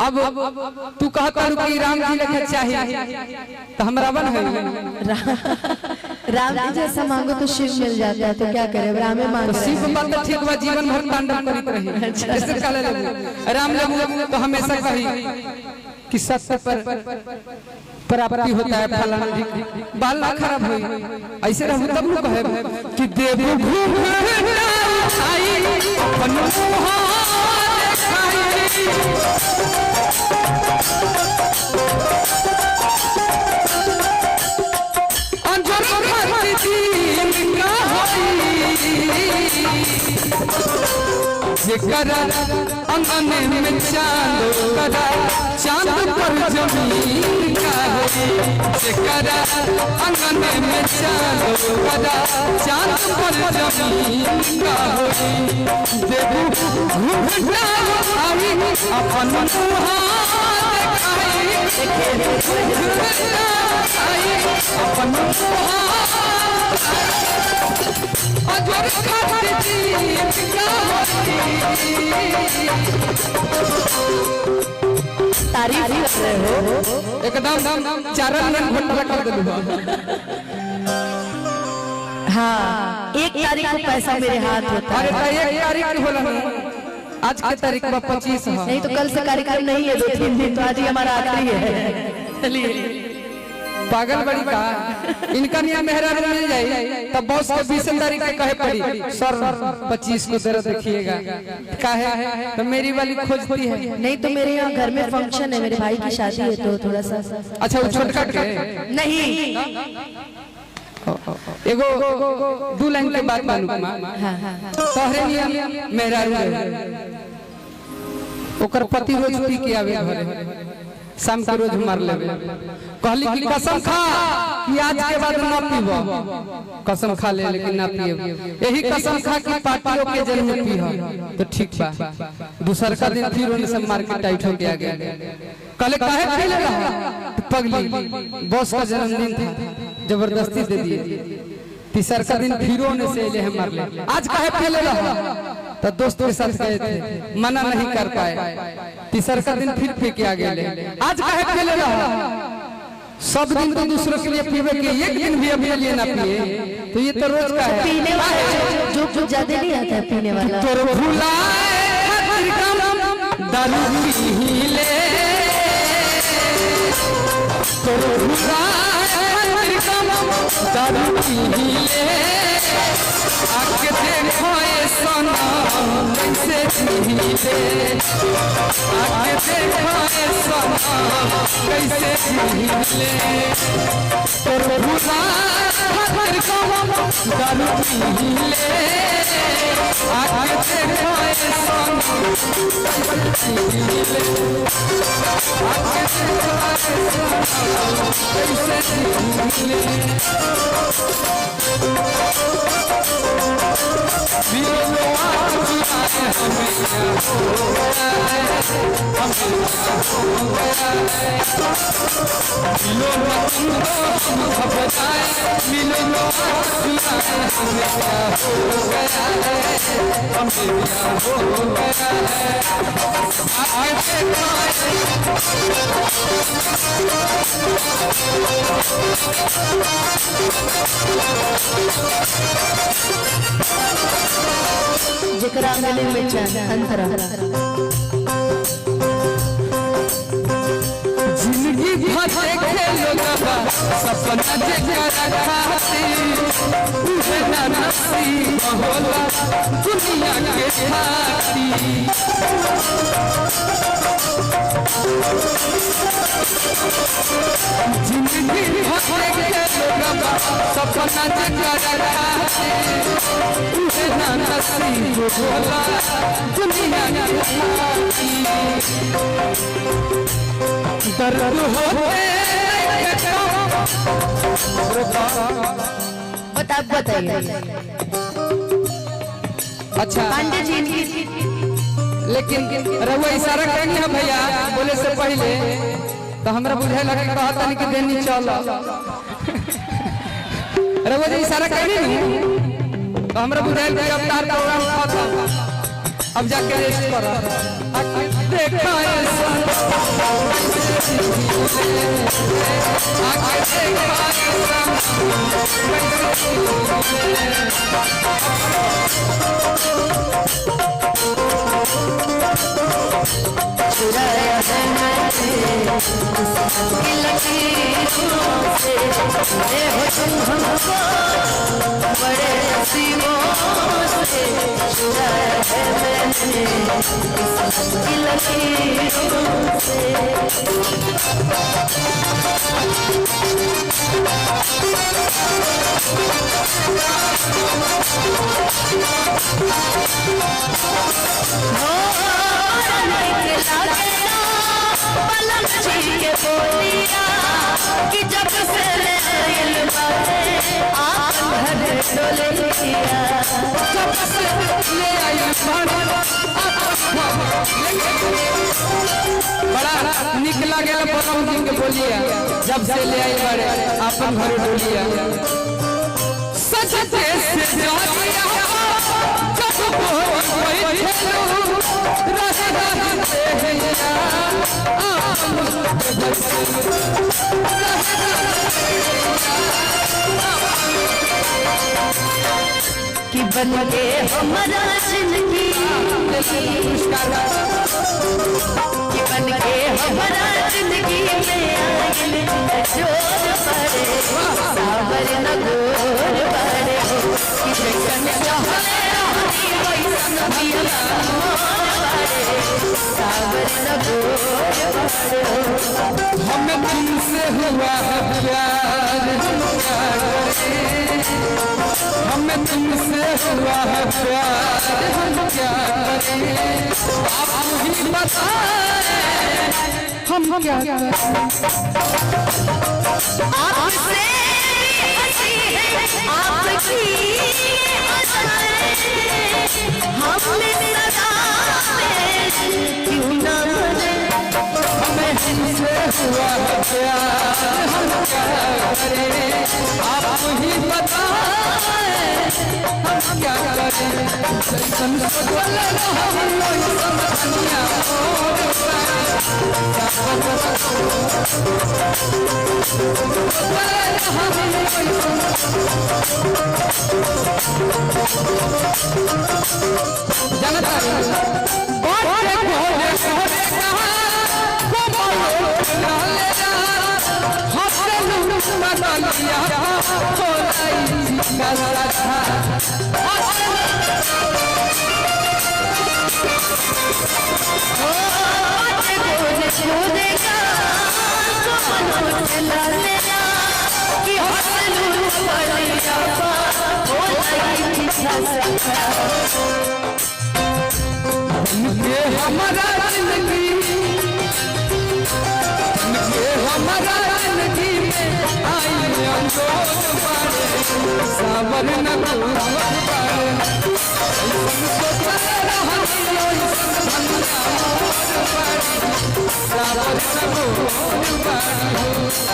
अब तू कहता कि राम जी लिखे चाहिए तो हम रावण है। राम जी जैसा मांगो तो शिव मिल जाता है, तो क्या करे राम मांग तो शिव बात तो ठीक बा, जीवन भर तांडव करते रही। जैसे काले लगू राम लगू तो हमेशा कही कि सत्य पर प्राप्ति होता है, फलाना बाल ना खराब हो ऐसे रहू तब न कहे कि देव घूम आई अपन अंगने में चांद करा चांद पर जमीन का करा अंगने में चांद करा चांद पर जमीन का देखो घूमना आई अपन अपन तारीफ कर रहे हो एकदम चारण घंटा कर दूंगा। हाँ 1 तारीख को पैसा मेरे हाथ होता है। अरे 1 तारीख की होला आज की तारीख 25 है। नहीं तो कल से कार्यक्रम नहीं है, 2-3 दिन तो आज ही हमारा आखिरी है। चलिए पागल बड़ी का इनका नियम मेहरा मिल जाए तब बॉस को 20 तारीख के कहे पड़ी सर 25 को जरा देखिएगा काहे तो मेरी वाली खोजती है। नहीं तो मेरे यहाँ घर में फंक्शन है, मेरे भाई की शादी है तो थोड़ा सा। अच्छा वो छोटका के नहीं एगो 2 लाइन के बात मालूम तोहरे नियम मेहरा ओकर पति रोज पी के आवे घरे शाम के रोज मार ले कहली कि कसम खा कि आज के बाद ना पीबो, कसम खा ले लेकिन ना पिए। यही कसम खा कि पार्टियों के जन्म में पीहो तो ठीक बा। दूसर का दिन फिर उन्हें सब मार के टाइट हो गया कहले काहे पी ले रहा पगली, बॉस का जन्मदिन था जबरदस्ती दे दिए। तीसर का दिन फिर उन्हें से ले मार ले आज काहे पी ले रहा तो दोस्तों के साथ गए थे मना नहीं कर पाए। तीसर का दिन फिर पी के आ गए आज काहे पी ले रहा। सब दिन तो दूसरों के लिए पीवे के एक दिन भी अपने लिए ना पिए तो ये तो रोज का है। पीने वाला जो ज्यादा नहीं आता है पीने वाला तोर भुलाए दारू पी ले तोर भुलाए दारू पी ले आके देखो ये सोना कैसे पी ले आके देखो ये सोना कैसे पी ले तोर भुलाए दारू पी ले आके देखो ये सोना कैसे पी ले आके देखो ये सोना कैसे पी ले। जिकरा गले में चांद अंतरा जिंदगी भर देखे लोगवा सपना जेकरा खातिर उहे ना नसीब होला दुनिया के खातिर। जिंदगी भर देखे लोगवा सपना जेकरा खातिर उहे ना नसीब होला दुनिया के खातिर। दर्द होते बताइए। अच्छा पांडे जी लेकिन रहुआ इशारा करेंगे हम भैया बोले से पहले तो हमरा बुझे लगे कहता नहीं कि देनी चल रहुआ जी इशारा करेंगे तो हमरा बुझे कि अब तार प्रोग्राम खत्म अब जाके रेस्ट करो देखा ऐसा चुराया है मैंने लकीरों से, हो तुम हमको बड़े नसीबों से, चुराया है मैंने लकीरों से। के बोलिया कि जब से जब से ले आई बड़ा निक लागेला परम दिन के बोलिया जब से ले आई बड़े अपन घर डोलिया सच से जानिया जब कोई खेलो रह रहते हैं कि बन के हमारा जिंदगी कि बन के हमारा जिंदगी में आयल जोर पड़े सावर न गोर पड़े कि जगन चाहे सावर न गोर पड़े। हमें तुमसे हुआ है प्यार हमें तुमसे हुआ है प्यार हम क्या करें आप ही बताएं हम क्या करें। आपसे हंसी है आपकी हमने सदा क्यों ना बने। हमें तुमसे हुआ है प्यार हम क्या करें आप ही बताएं हम क्या करें। जैसन सोचल हम वैसन दुनिया जनता बाटे भोले भोले कहा को बोलो लालेरा हसन बदलिया हो रही का राधा ये हमारा जिंदगी ये हमारा जिंदगी में आई अंदोर पारे सावर न दूर पारे सावर न दूर पारे